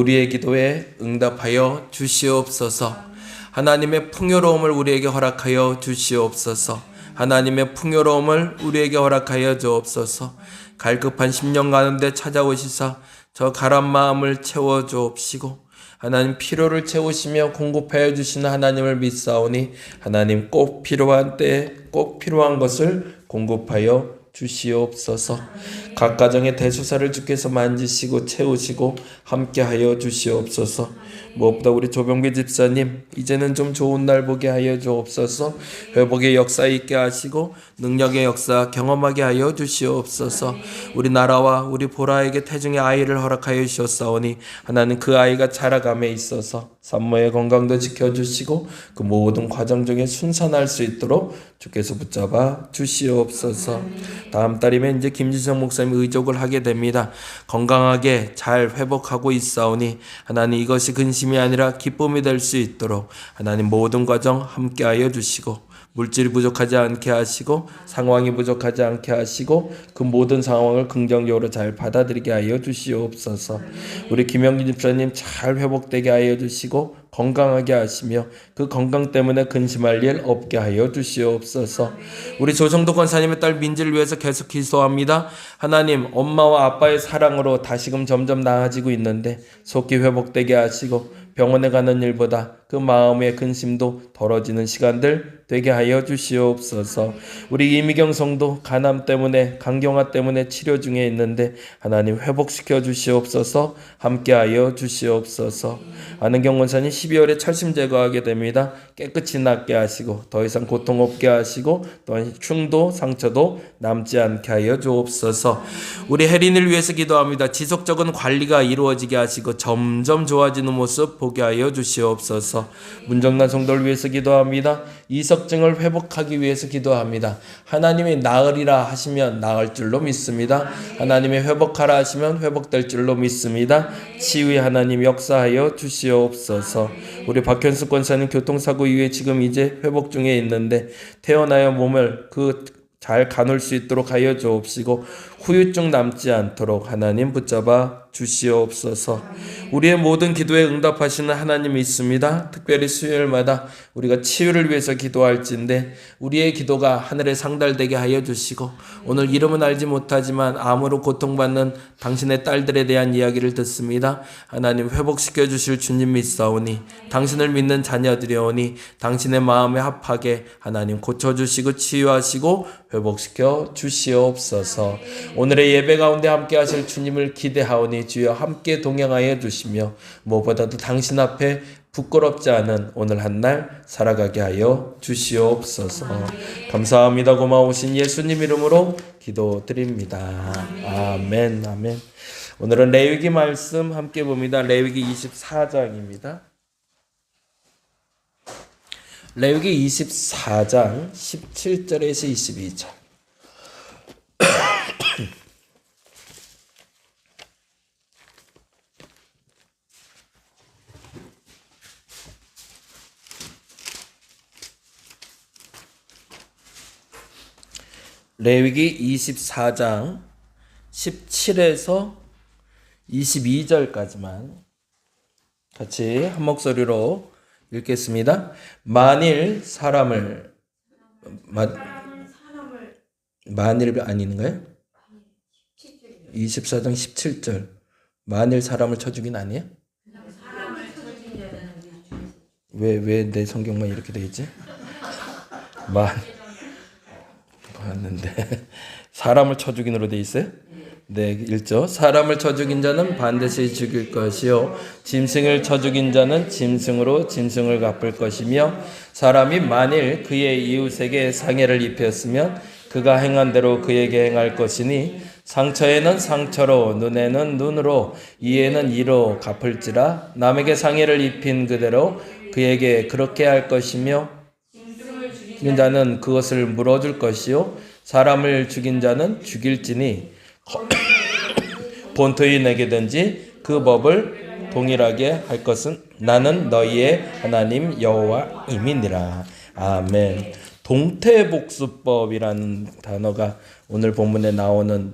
우리의 기도에 응답하여 주시옵소서. 하나님의 풍요로움을 우리에게 허락하여 주시옵소서. 하나님의 풍요로움을 우리에게 허락하여 주옵소서. 갈급한 심령 가운데 찾아오시사 저 가란 마음을 채워 주옵시고 하나님 피로를 채우시며 공급하여 주시는 하나님을 믿사오니 하나님 꼭 필요한 때에 꼭 필요한 것을 공급하여 주시옵소서. 각 가정의 대소사를 주께서 만지시고 채우시고 함께하여 주시옵소서. 무엇보다 우리 조병배 집사님 이제는 좀 좋은 날 보게 하여 주옵소서. 회복의 역사 있게 하시고 능력의 역사 경험하게 하여 주시옵소서. 우리 나라와 우리 보라에게 태중의 아이를 허락하여 주셨사오니 하나님 그 아이가 자라감에 있어서 산모의 건강도 지켜주시고 그 모든 과정 중에 순산할 수 있도록 주께서 붙잡아 주시옵소서. 다음 달이면 이제 김지성 목사님 의족을 하게 됩니다. 건강하게 잘 회복하고 있사오니 하나님 이것이 근심이 아니라 기쁨이 될 수 있도록 하나님 모든 과정 함께하여 주시고 물질이 부족하지 않게 하시고 상황이 부족하지 않게 하시고 그 모든 상황을 긍정적으로 잘 받아들이게 하여 주시옵소서. 우리 김영진 집사님 잘 회복되게 하여 주시고 건강하게 하시며 그 건강 때문에 근심할 일 없게 하여 주시옵소서. 우리 조정도 권사님의 딸 민지를 위해서 계속 기도합니다. 하나님 엄마와 아빠의 사랑으로 다시금 점점 나아지고 있는데 속히 회복되게 하시고 병원에 가는 일보다 그 마음의 근심도 덜어지는 시간들 되게 하여 주시옵소서. 우리 이미경 성도 간암 때문에 간경화 때문에 치료 중에 있는데 하나님 회복시켜 주시옵소서. 함께하여 주시옵소서. 안은경 원사님 12월에 철심 제거하게 됩니다. 깨끗이 낫게 하시고 더 이상 고통 없게 하시고 또한 흉도 상처도 남지 않게 하여 주옵소서. 우리 혜린을 위해서 기도합니다. 지속적인 관리가 이루어지게 하시고 점점 좋아지는 모습 보게 하여 주시옵소서. 문정란 성도를 위해서 기도합니다. 이석증을 회복하기 위해서 기도합니다. 하나님이 나으리라 하시면 나을 줄로 믿습니다. 하나님이 회복하라 하시면 회복될 줄로 믿습니다. 치유의 하나님 역사하여 주시옵소서. 우리 박현숙 권사님 교통사고 이후에 지금 이제 회복 중에 있는데 태어나야 몸을 잘 가눌 수 있도록 하여 주옵시고 후유증 남지 않도록 하나님 붙잡아 주시옵소서. 우리의 모든 기도에 응답하시는 하나님이 있습니다. 특별히 수요일마다 우리가 치유를 위해서 기도할진데 우리의 기도가 하늘에 상달되게 하여 주시고 오늘 이름은 알지 못하지만 암으로 고통받는 당신의 딸들에 대한 이야기를 듣습니다. 하나님 회복시켜 주실 주님 믿사오니 당신을 믿는 자녀들이오니 당신의 마음에 합하게 하나님 고쳐주시고 치유하시고 회복시켜 주시옵소서. 오늘의 예배 가운데 함께 하실 주님을 기대하오니 주여 함께 동행하여 주시며 무엇보다도 당신 앞에 부끄럽지 않은 오늘 한 날 살아가게 하여 주시옵소서. 감사합니다. 고마우신 예수님 이름으로 기도드립니다. 아멘 아멘. 오늘은 레위기 말씀 함께 봅니다. 레위기 24장입니다. 레위기 24장 17절에서 22절. 레위기 24장 17에서 22절까지만 같이 한 목소리로 읽겠습니다. 만일 만일 아닌가요? 24장 17절 만일 사람을 쳐 죽인 아니에요? 왜 내 성경만 이렇게 돼 있지? 봤는데 사람을 쳐 죽인으로 돼 있어요? 네, 읽죠. 사람을 쳐 죽인 자는 반드시 죽일 것이요 짐승을 쳐 죽인 자는 짐승으로 짐승을 갚을 것이며 사람이 만일 그의 이웃에게 상해를 입혔으면 그가 행한 대로 그에게 행할 것이니 상처에는 상처로 눈에는 눈으로 이에는 이로 갚을지라 남에게 상해를 입힌 그대로 그에게 그렇게 할 것이며 죽인 자는 그것을 물어줄 것이요 사람을 죽인 자는 죽일지니 본토에 내게든지 그 법을 동일하게 할 것은 나는 너희의 하나님 여호와임이니라. 아멘. 동태복수법이라는 단어가 오늘 본문에 나오는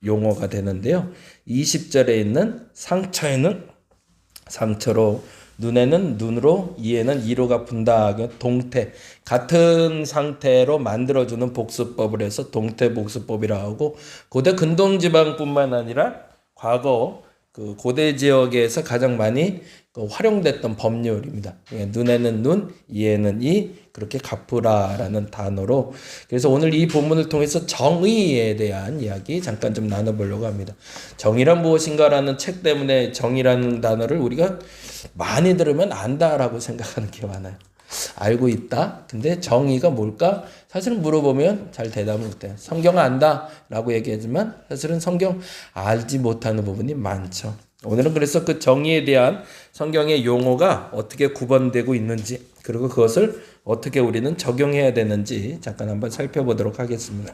용어가 되는데요. 20절에 있는 상처에는 상처로, 눈에는 눈으로, 이에는 이로 갚은다. 동태, 같은 상태로 만들어주는 복수법을 해서 동태복수법이라고 하고, 고대 근동지방뿐만 아니라 과거 그 고대 지역에서 가장 많이 활용됐던 법률입니다. 눈에는 눈, 이에는 이, 그렇게 갚으라라는 단어로. 그래서 오늘 이 본문을 통해서 정의에 대한 이야기 잠깐 좀 나눠보려고 합니다. 정의란 무엇인가라는 책 때문에 정의라는 단어를 우리가 많이 들으면 안다라고 생각하는 게 많아요. 알고 있다? 근데 정의가 뭘까? 사실은 물어보면 잘 대답을 못해요. 성경 안다 라고 얘기하지만 사실은 성경 알지 못하는 부분이 많죠. 오늘은 그래서 그 정의에 대한 성경의 용어가 어떻게 구분되고 있는지, 그리고 그것을 어떻게 우리는 적용해야 되는지 잠깐 한번 살펴보도록 하겠습니다.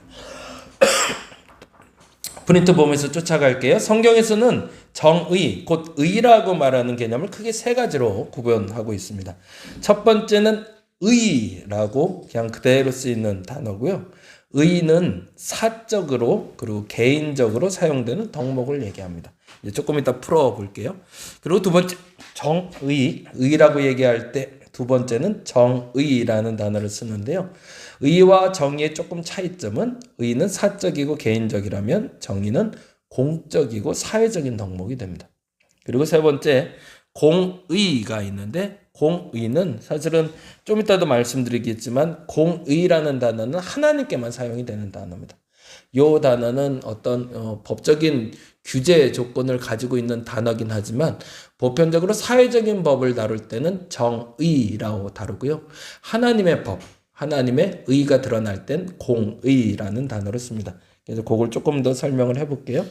프린트 보면서 쫓아갈게요. 성경에서는 정의, 곧 의라고 말하는 개념을 크게 세 가지로 구분하고 있습니다. 첫 번째는 의라고 그냥 그대로 쓰이는 단어고요. 의는 사적으로 그리고 개인적으로 사용되는 덕목을 얘기합니다. 이제 조금 이따 풀어볼게요. 그리고 두 번째 정의, 의라고 얘기할 때 두 번째는 정의라는 단어를 쓰는데요. 의와 정의의 조금 차이점은 의는 사적이고 개인적이라면 정의는 공적이고 사회적인 덕목이 됩니다. 그리고 세 번째 공의가 있는데, 공의는 사실은 좀 이따도 말씀드리겠지만 공의라는 단어는 하나님께만 사용이 되는 단어입니다. 이 단어는 어떤 법적인 규제 조건을 가지고 있는 단어긴 하지만 보편적으로 사회적인 법을 다룰 때는 정의라고 다루고요. 하나님의 법, 하나님의 의가 드러날 땐 공의라는 단어를 씁니다. 그래서 그걸 조금 더 설명을 해볼게요.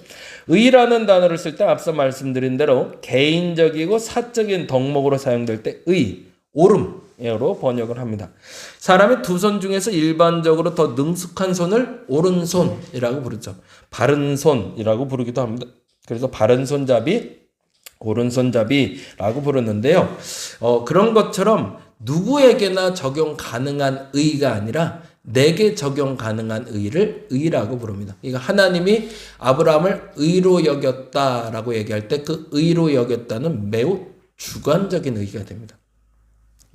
의라는 단어를 쓸 때 앞서 말씀드린 대로 개인적이고 사적인 덕목으로 사용될 때 의, 옳음으로 번역을 합니다. 사람의 두 손 중에서 일반적으로 더 능숙한 손을 오른손이라고 부르죠. 바른 손이라고 부르기도 합니다. 그래서 바른 손잡이, 오른손잡이라고 부르는데요. 그런 것처럼 누구에게나 적용 가능한 의가 아니라 내게 적용 가능한 의를 의라고 부릅니다. 그러니까 하나님이 아브라함을 의로 여겼다라고 얘기할 때 그 의로 여겼다는 매우 주관적인 의가 됩니다.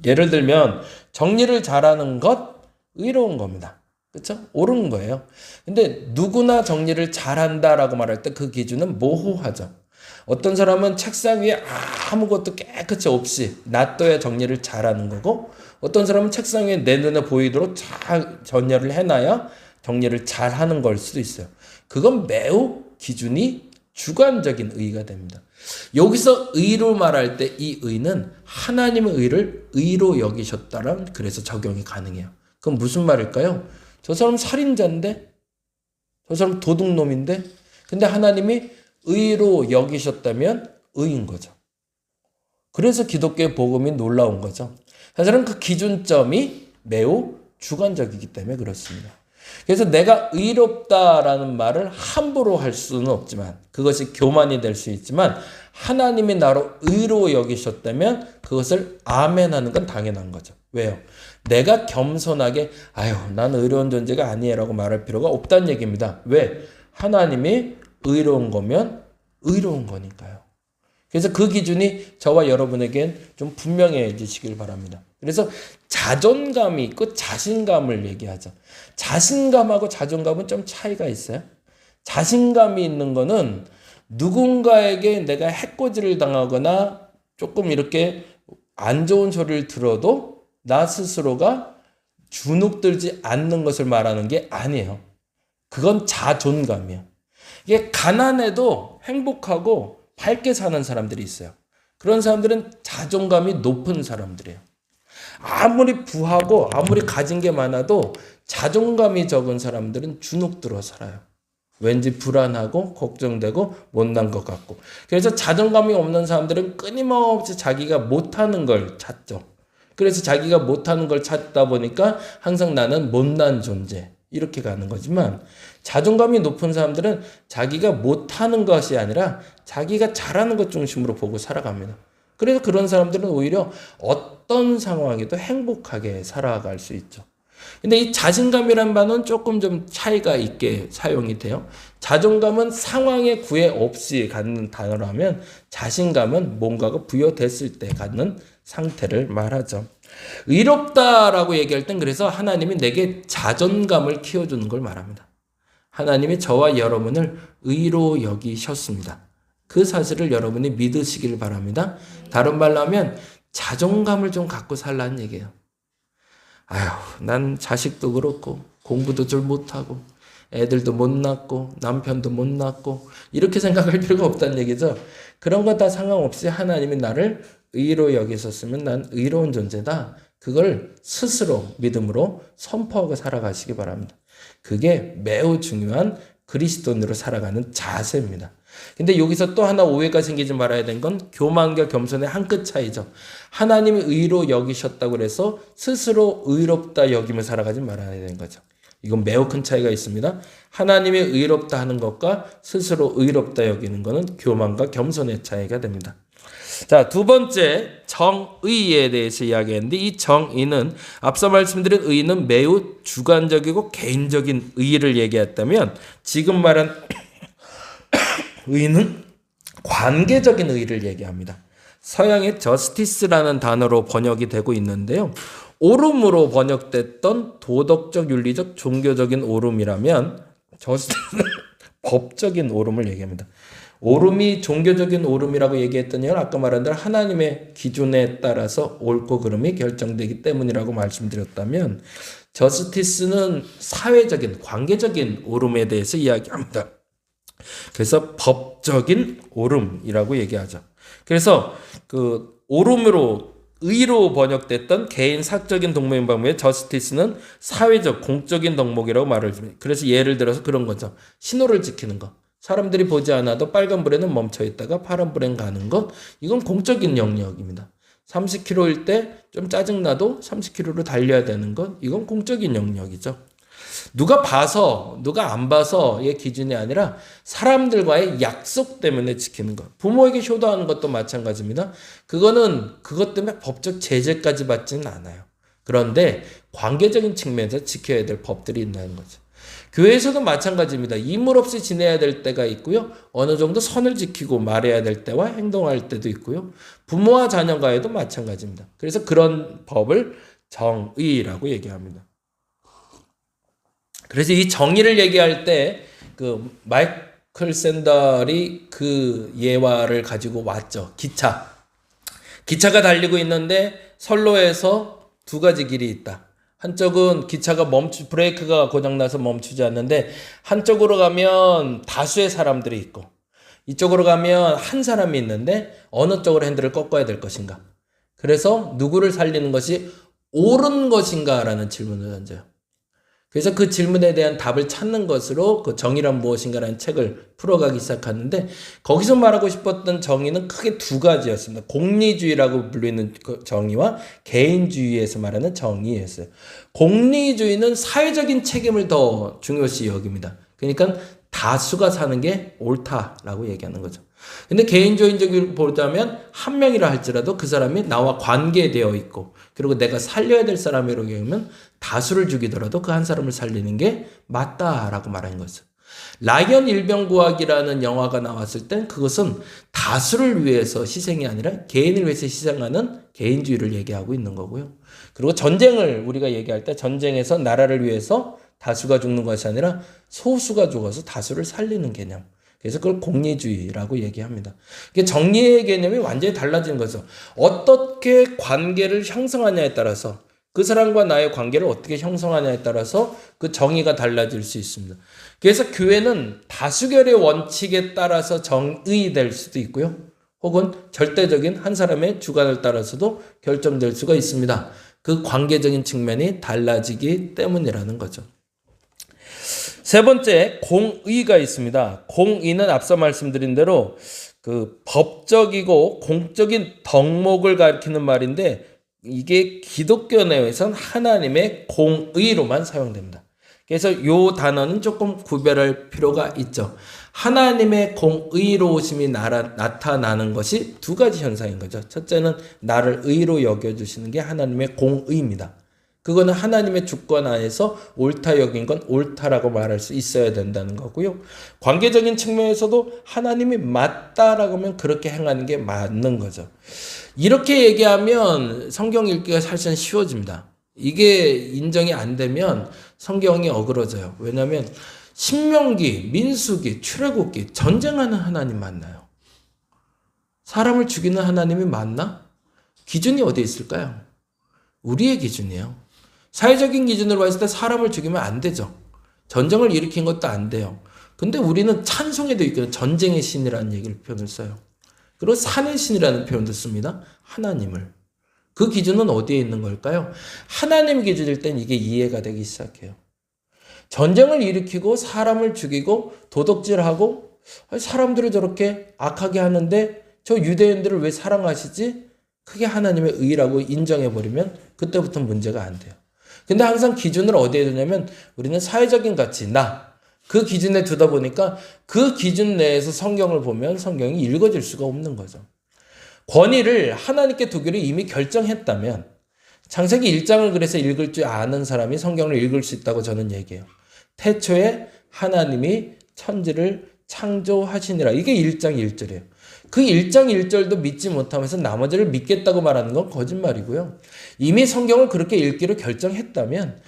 예를 들면 정리를 잘하는 것 의로운 겁니다. 그렇죠? 옳은 거예요. 근데 누구나 정리를 잘한다라고 말할 때 그 기준은 모호하죠. 어떤 사람은 책상 위에 아무것도 깨끗이 없이 놔둬야 정리를 잘하는 거고, 어떤 사람은 책상 위에 내 눈에 보이도록 잘 정리를 해놔야 정리를 잘하는 걸 수도 있어요. 그건 매우 기준이 주관적인 의가 됩니다. 여기서 의로 말할 때 이 의는 하나님의 의를 의로 여기셨다란, 그래서 적용이 가능해요. 그럼 무슨 말일까요? 저 사람 살인자인데, 저 사람 도둑놈인데, 근데 하나님이 의로 여기셨다면 의인 거죠. 그래서 기독교의 복음이 놀라운 거죠. 사실은 그 기준점이 매우 주관적이기 때문에 그렇습니다. 그래서 내가 의롭다라는 말을 함부로 할 수는 없지만, 그것이 교만이 될 수 있지만, 하나님이 나로 의로 여기셨다면 그것을 아멘하는 건 당연한 거죠. 왜요? 내가 겸손하게 난 의로운 존재가 아니에라고 말할 필요가 없다는 얘기입니다. 왜? 하나님이 의로운 거면 의로운 거니까요. 그래서 그 기준이 저와 여러분에겐 좀 분명해지시길 바랍니다. 그래서 자존감이 있고 자신감을 얘기하죠. 자신감하고 자존감은 좀 차이가 있어요. 자신감이 있는 거는 누군가에게 내가 해코지를 당하거나 조금 이렇게 안 좋은 소리를 들어도 나 스스로가 주눅들지 않는 것을 말하는 게 아니에요. 그건 자존감이에요. 이게 가난해도 행복하고 밝게 사는 사람들이 있어요. 그런 사람들은 자존감이 높은 사람들이에요. 아무리 부하고 아무리 가진 게 많아도 자존감이 적은 사람들은 주눅들어 살아요. 왠지 불안하고 걱정되고 못난 것 같고. 그래서 자존감이 없는 사람들은 끊임없이 자기가 못하는 걸 찾죠. 그래서 자기가 못하는 걸 찾다 보니까 항상 나는 못난 존재, 이렇게 가는 거지만, 자존감이 높은 사람들은 자기가 못하는 것이 아니라 자기가 잘하는 것 중심으로 보고 살아갑니다. 그래서 그런 사람들은 오히려 어떤 상황에도 행복하게 살아갈 수 있죠. 근데 이 자신감이란 단어는 조금 좀 차이가 있게 사용이 돼요. 자존감은 상황에 구애 없이 갖는 단어라면 자신감은 뭔가가 부여됐을 때 갖는 상태를 말하죠. 의롭다라고 얘기할 땐 그래서 하나님이 내게 자존감을 키워주는 걸 말합니다. 하나님이 저와 여러분을 의로 여기셨습니다. 그 사실을 여러분이 믿으시길 바랍니다. 다른 말로 하면 자존감을 좀 갖고 살라는 얘기예요. 아휴, 난 자식도 그렇고 공부도 잘 못하고 애들도 못 낳고 남편도 못 낳고 이렇게 생각할 필요가 없다는 얘기죠. 그런 거 다 상관없이 하나님이 나를 의로 여기셨으면 난 의로운 존재다. 그걸 스스로 믿음으로 선포하고 살아가시기 바랍니다. 그게 매우 중요한 그리스도인으로 살아가는 자세입니다. 근데 여기서 또 하나 오해가 생기지 말아야 되는 건 교만과 겸손의 한 끗 차이죠. 하나님이 의로 여기셨다고 해서 스스로 의롭다 여기며 살아가지 말아야 되는 거죠. 이건 매우 큰 차이가 있습니다. 하나님이 의롭다 하는 것과 스스로 의롭다 여기는 것은 교만과 겸손의 차이가 됩니다. 자, 두 번째 정의에 대해서 이야기했는데 이 정의는 앞서 말씀드린 의는 매우 주관적이고 개인적인 의를 얘기했다면 지금 말한 의는 관계적인 의를 얘기합니다. 서양의 justice라는 단어로 번역이 되고 있는데요. 옳음으로 번역됐던 도덕적, 윤리적, 종교적인 옳음이라면 justice는 법적인 옳음을 얘기합니다. 옳음이 종교적인 옳음이라고 얘기했던 이유는 아까 말한 대로 하나님의 기준에 따라서 옳고 그름이 결정되기 때문이라고 말씀드렸다면 justice는 사회적인, 관계적인 옳음에 대해서 이야기합니다. 그래서 법적인 옳음이라고 얘기하죠. 그래서 그 옳음으로 의로 번역됐던 개인 사적인 동물인 방법의 justice는 사회적 공적인 덕목이라고 말을 줍니다. 그래서 예를 들어서 그런 거죠. 신호를 지키는 거. 사람들이 보지 않아도 빨간불에는 멈춰 있다가 파란불엔 가는 것. 이건 공적인 영역입니다. 30km일 때 좀 짜증나도 30km로 달려야 되는 것. 이건 공적인 영역이죠. 누가 봐서 누가 안 봐서의 기준이 아니라 사람들과의 약속 때문에 지키는 것. 부모에게 효도하는 것도 마찬가지입니다. 그거는 그것 때문에 법적 제재까지 받지는 않아요. 그런데 관계적인 측면에서 지켜야 될 법들이 있는 거죠. 교회에서도 마찬가지입니다. 이물 없이 지내야 될 때가 있고요. 어느 정도 선을 지키고 말해야 될 때와 행동할 때도 있고요. 부모와 자녀과에도 마찬가지입니다. 그래서 그런 법을 정의라고 얘기합니다. 그래서 이 정의를 얘기할 때 그 마이클 샌델이 그 예화를 가지고 왔죠. 기차가 달리고 있는데 선로에서 두 가지 길이 있다. 한쪽은 기차가 브레이크가 고장나서 멈추지 않는데 한쪽으로 가면 다수의 사람들이 있고 이쪽으로 가면 한 사람이 있는데 어느 쪽으로 핸들을 꺾어야 될 것인가. 그래서 누구를 살리는 것이 옳은 것인가라는 질문을 던져요. 그래서 그 질문에 대한 답을 찾는 것으로 그 정의란 무엇인가라는 책을 풀어가기 시작하는데 거기서 말하고 싶었던 정의는 크게 두 가지였습니다. 공리주의라고 불리는 정의와 개인주의에서 말하는 정의였어요. 공리주의는 사회적인 책임을 더 중요시 여깁니다. 그러니까 다수가 사는 게 옳다라고 얘기하는 거죠. 근데 개인주의적으로 보자면 한 명이라 할지라도 그 사람이 나와 관계되어 있고 그리고 내가 살려야 될 사람이라고 하면 다수를 죽이더라도 그 한 사람을 살리는 게 맞다라고 말하는 거죠. 라이언 일병구하기라는 영화가 나왔을 땐 그것은 다수를 위해서 희생이 아니라 개인을 위해서 희생하는 개인주의를 얘기하고 있는 거고요. 그리고 전쟁을 우리가 얘기할 때 전쟁에서 나라를 위해서 다수가 죽는 것이 아니라 소수가 죽어서 다수를 살리는 개념. 그래서 그걸 공리주의라고 얘기합니다. 이게 정리의 개념이 완전히 달라진 거죠. 어떻게 관계를 형성하냐에 따라서 그 사람과 나의 관계를 어떻게 형성하냐에 따라서 그 정의가 달라질 수 있습니다. 그래서 교회는 다수결의 원칙에 따라서 정의될 수도 있고요. 혹은 절대적인 한 사람의 주관을 따라서도 결정될 수가 있습니다. 그 관계적인 측면이 달라지기 때문이라는 거죠. 세 번째, 공의가 있습니다. 공의는 앞서 말씀드린 대로 그 법적이고 공적인 덕목을 가리키는 말인데 이게 기독교 내에서는 하나님의 공의로만 사용됩니다. 그래서 이 단어는 조금 구별할 필요가 있죠. 하나님의 공의로우심이 나타나는 것이 두 가지 현상인 거죠. 첫째는 나를 의로 여겨주시는 게 하나님의 공의입니다. 그거는 하나님의 주권 안에서 옳다 여긴 건 옳다라고 말할 수 있어야 된다는 거고요. 관계적인 측면에서도 하나님이 맞다라고 하면 그렇게 행하는 게 맞는 거죠. 이렇게 얘기하면 성경 읽기가 사실은 쉬워집니다. 이게 인정이 안 되면 성경이 어그러져요. 왜냐하면 신명기, 민수기, 출애굽기 전쟁하는 하나님 맞나요? 사람을 죽이는 하나님이 맞나? 기준이 어디에 있을까요? 우리의 기준이에요. 사회적인 기준으로 봤을 때 사람을 죽이면 안 되죠. 전쟁을 일으킨 것도 안 돼요. 근데 우리는 찬송에도 있거든요. 전쟁의 신이라는 얘기를 표현을 써요. 그리고 산의 신이라는 표현도 씁니다. 하나님을. 그 기준은 어디에 있는 걸까요? 하나님 기준일 땐 이게 이해가 되기 시작해요. 전쟁을 일으키고 사람을 죽이고 도덕질하고 사람들을 저렇게 악하게 하는데 저 유대인들을 왜 사랑하시지? 그게 하나님의 의라고 인정해버리면 그때부터 문제가 안 돼요. 근데 항상 기준을 어디에 두냐면 우리는 사회적인 가치, 그 기준에 두다 보니까 그 기준 내에서 성경을 보면 성경이 읽어질 수가 없는 거죠. 권위를 하나님께 두기로 이미 결정했다면 창세기 1장을 그래서 읽을 줄 아는 사람이 성경을 읽을 수 있다고 저는 얘기해요. 태초에 하나님이 천지를 창조하시니라. 이게 1장 1절이에요. 그 1장 1절도 믿지 못하면서 나머지를 믿겠다고 말하는 건 거짓말이고요. 이미 성경을 그렇게 읽기로 결정했다면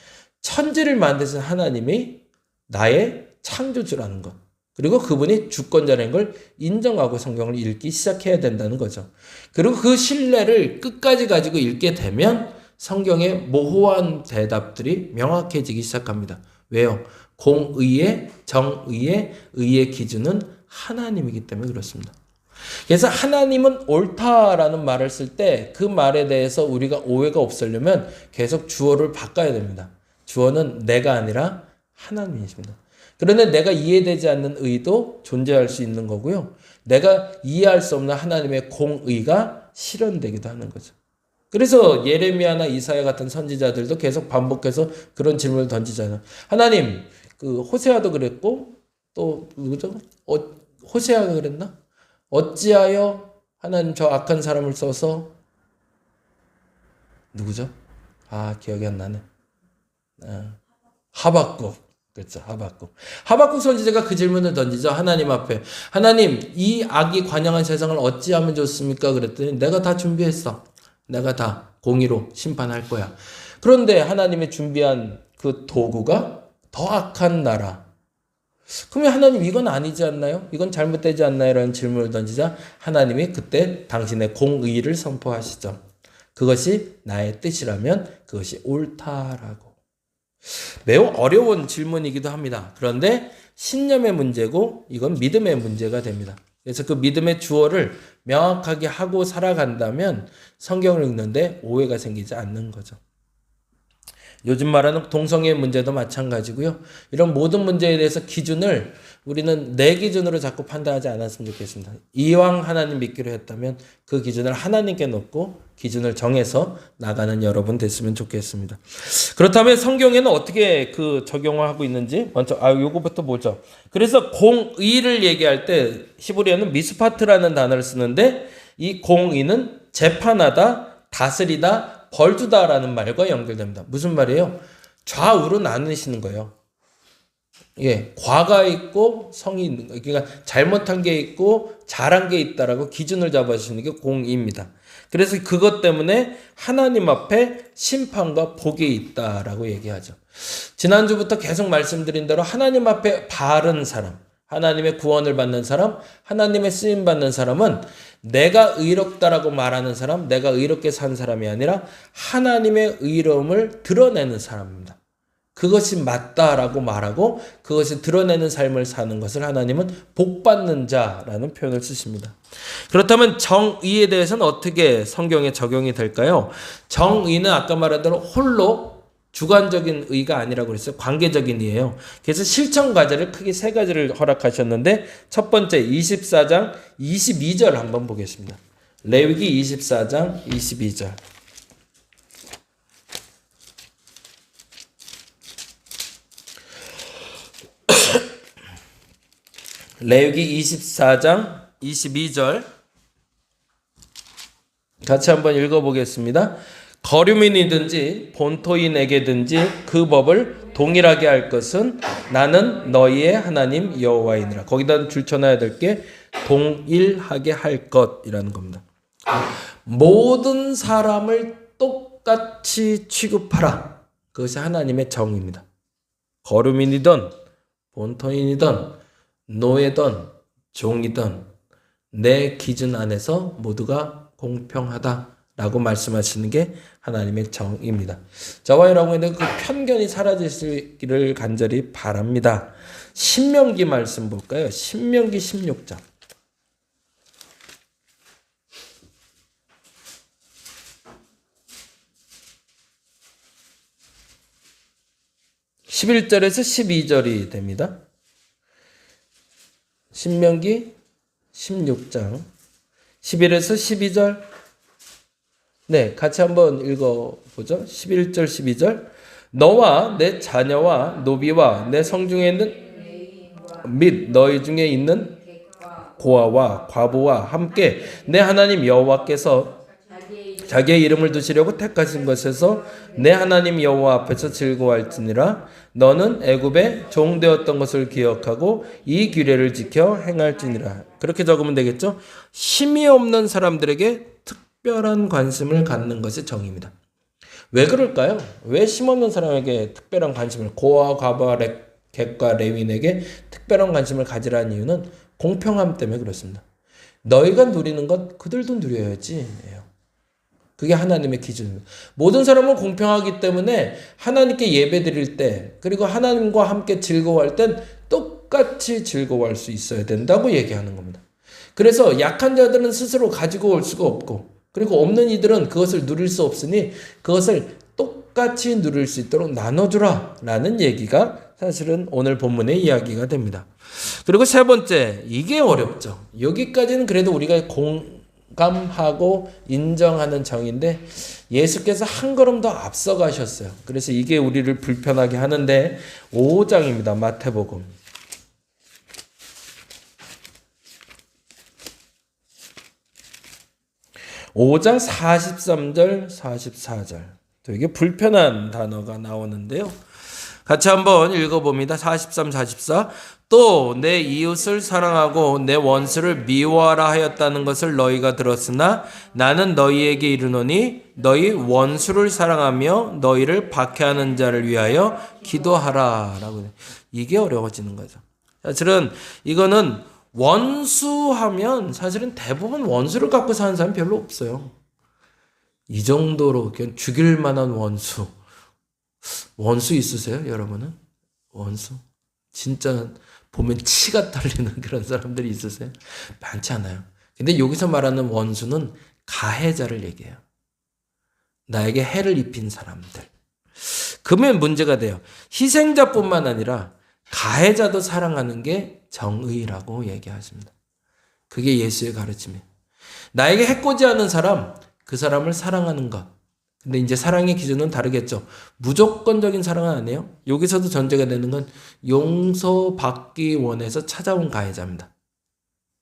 천지를 만드신 하나님이 나의 창조주라는 것, 그리고 그분이 주권자라는 걸 인정하고 성경을 읽기 시작해야 된다는 거죠. 그리고 그 신뢰를 끝까지 가지고 읽게 되면 성경의 모호한 대답들이 명확해지기 시작합니다. 왜요? 공의의, 정의의, 의의 기준은 하나님이기 때문에 그렇습니다. 그래서 하나님은 옳다라는 말을 쓸 때 그 말에 대해서 우리가 오해가 없으려면 계속 주어를 바꿔야 됩니다. 주어는 내가 아니라 하나님이십니다. 그런데 내가 이해되지 않는 의도 존재할 수 있는 거고요. 내가 이해할 수 없는 하나님의 공의가 실현되기도 하는 거죠. 그래서 예레미야나 이사야 같은 선지자들도 계속 반복해서 그런 질문을 던지잖아요. 하나님, 그 호세아도 그랬고 또 누구죠? 호세아가 그랬나? 어찌하여 하나님 저 악한 사람을 써서 누구죠? 기억이 안 나네. 하박국. 그렇죠. 하박국 선지자가 그 질문을 던지죠. 하나님 앞에. 하나님, 이 악이 관영한 세상을 어찌하면 좋습니까? 그랬더니 내가 다 준비했어. 내가 다 공의로 심판할 거야. 그런데 하나님이 준비한 그 도구가 더 악한 나라. 그러면 하나님 이건 아니지 않나요? 이건 잘못되지 않나요? 라는 질문을 던지자 하나님이 그때 당신의 공의를 선포하시죠. 그것이 나의 뜻이라면 그것이 옳다라고. 매우 어려운 질문이기도 합니다. 그런데 신념의 문제고 이건 믿음의 문제가 됩니다. 그래서 그 믿음의 주어를 명확하게 하고 살아간다면 성경을 읽는데 오해가 생기지 않는 거죠. 요즘 말하는 동성애 문제도 마찬가지고요. 이런 모든 문제에 대해서 기준을 우리는 내 기준으로 자꾸 판단하지 않았으면 좋겠습니다. 이왕 하나님 믿기로 했다면 그 기준을 하나님께 놓고 기준을 정해서 나가는 여러분 됐으면 좋겠습니다. 그렇다면 성경에는 어떻게 그 적용을 하고 있는지 먼저 요거부터 보죠. 그래서 공의를 얘기할 때 히브리어는 미스파트라는 단어를 쓰는데 이 공의는 재판하다, 다스리다, 벌주다라는 말과 연결됩니다. 무슨 말이에요? 좌우로 나누시는 거예요. 과가 있고 성이 있는 거. 그러니까 잘못한 게 있고 잘한 게 있다라고 기준을 잡아주시는 게 공의입니다. 그래서 그것 때문에 하나님 앞에 심판과 복이 있다라고 얘기하죠. 지난주부터 계속 말씀드린 대로 하나님 앞에 바른 사람, 하나님의 구원을 받는 사람, 하나님의 쓰임 받는 사람은 내가 의롭다라고 말하는 사람, 내가 의롭게 산 사람이 아니라 하나님의 의로움을 드러내는 사람입니다. 그것이 맞다라고 말하고 그것을 드러내는 삶을 사는 것을 하나님은 복받는 자라는 표현을 쓰십니다. 그렇다면 정의에 대해서는 어떻게 성경에 적용이 될까요? 정의는 아까 말한 대로 홀로 주관적인 의가 아니라고 그랬어요. 관계적인 의예요. 그래서 실천 과제를 크게 세 가지를 허락하셨는데 첫 번째 24장 22절 한번 보겠습니다. 레위기 24장 22절. 레위기 24장 22절 같이 한번 읽어보겠습니다. 거류민이든지 본토인에게든지 그 법을 동일하게 할 것은 나는 너희의 하나님 여호와이니라. 거기다 줄쳐놔야 될 게 동일하게 할 것이라는 겁니다. 모든 사람을 똑같이 취급하라. 그것이 하나님의 정의입니다. 거류민이든 본토인이든 노예든 종이든 내 기준 안에서 모두가 공평하다라고 말씀하시는 게 하나님의 정의입니다. 저와 여러분의 그 편견이 사라지시기를 간절히 바랍니다. 신명기 말씀 볼까요? 신명기 16장. 11절에서 12절이 됩니다. 신명기 16장 11에서 12절. 네, 같이 한번 읽어보죠. 11절 12절. 너와 내 자녀와 노비와 내 성중에 있는 및 너희 중에 있는 고아와 과부와 함께 내 하나님 여호와께서 자기의 이름을 두시려고 택하신 것에서 내 하나님 여호와 앞에서 즐거워할지니라. 너는 애굽에 종되었던 것을 기억하고 이 규례를 지켜 행할지니라. 그렇게 적으면 되겠죠. 힘이 없는 사람들에게 특별한 관심을 갖는 것이 정의입니다. 왜 그럴까요? 왜 힘없는 사람에게 특별한 관심을, 고아 과부와 객과 레위인에게 특별한 관심을 가지라는 이유는 공평함 때문에 그렇습니다. 너희가 누리는 것 그들도 누려야지. 그게 하나님의 기준입니다. 모든 사람은 공평하기 때문에 하나님께 예배드릴 때, 그리고 하나님과 함께 즐거워할 땐 똑같이 즐거워할 수 있어야 된다고 얘기하는 겁니다. 그래서 약한 자들은 스스로 가지고 올 수가 없고, 그리고 없는 이들은 그것을 누릴 수 없으니 그것을 똑같이 누릴 수 있도록 나눠주라 라는 얘기가 사실은 오늘 본문의 이야기가 됩니다. 그리고 세 번째, 이게 어렵죠. 여기까지는 그래도 우리가 공감하고 인정하는 정의인데 예수께서 한 걸음 더 앞서 가셨어요. 그래서 이게 우리를 불편하게 하는데 5장입니다. 마태복음. 5장 43절 44절. 되게 불편한 단어가 나오는데요. 같이 한번 읽어봅니다. 43, 44. 또 내 이웃을 사랑하고 내 원수를 미워하라 하였다는 것을 너희가 들었으나 나는 너희에게 이르노니 너희 원수를 사랑하며 너희를 박해하는 자를 위하여 기도하라 라고. 이게 어려워지는 거죠. 사실은 이거는 원수하면 사실은 대부분 원수를 갖고 사는 사람 별로 없어요. 이 정도로 그냥 죽일 만한 원수. 원수 있으세요, 여러분은? 원수? 진짜 보면 치가 떨리는 그런 사람들이 있으세요? 많지 않아요. 근데 여기서 말하는 원수는 가해자를 얘기해요. 나에게 해를 입힌 사람들. 그러면 문제가 돼요. 희생자뿐만 아니라 가해자도 사랑하는 게 정의라고 얘기하십니다. 그게 예수의 가르침이에요. 나에게 해코지하는 사람, 그 사람을 사랑하는 것. 근데 이제 사랑의 기준은 다르겠죠. 무조건적인 사랑은 아니에요. 여기서도 전제가 되는 건 용서받기 원해서 찾아온 가해자입니다.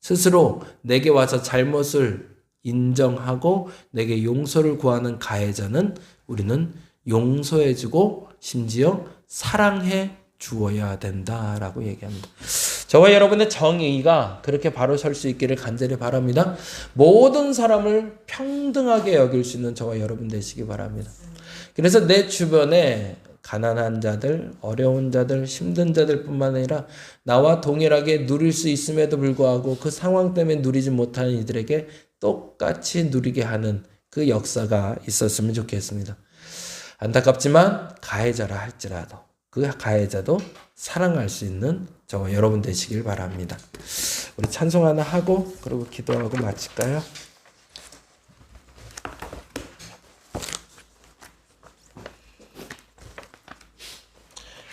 스스로 내게 와서 잘못을 인정하고 내게 용서를 구하는 가해자는 우리는 용서해주고 심지어 사랑해 주어야 된다라고 얘기합니다. 저와 여러분의 정의가 그렇게 바로 설 수 있기를 간절히 바랍니다. 모든 사람을 평등하게 여길 수 있는 저와 여러분 되시기 바랍니다. 그래서 내 주변에 가난한 자들, 어려운 자들, 힘든 자들 뿐만 아니라 나와 동일하게 누릴 수 있음에도 불구하고 그 상황 때문에 누리지 못하는 이들에게 똑같이 누리게 하는 그 역사가 있었으면 좋겠습니다. 안타깝지만 가해자라 할지라도 그 가해자도 사랑할 수 있는 저와 여러분 되시길 바랍니다. 우리 찬송 하나 하고 그리고 기도하고 마칠까요?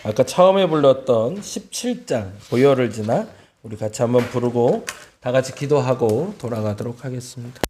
아까 처음에 불렀던 17장 보혈을 지나 우리 같이 한번 부르고 다 같이 기도하고 돌아가도록 하겠습니다.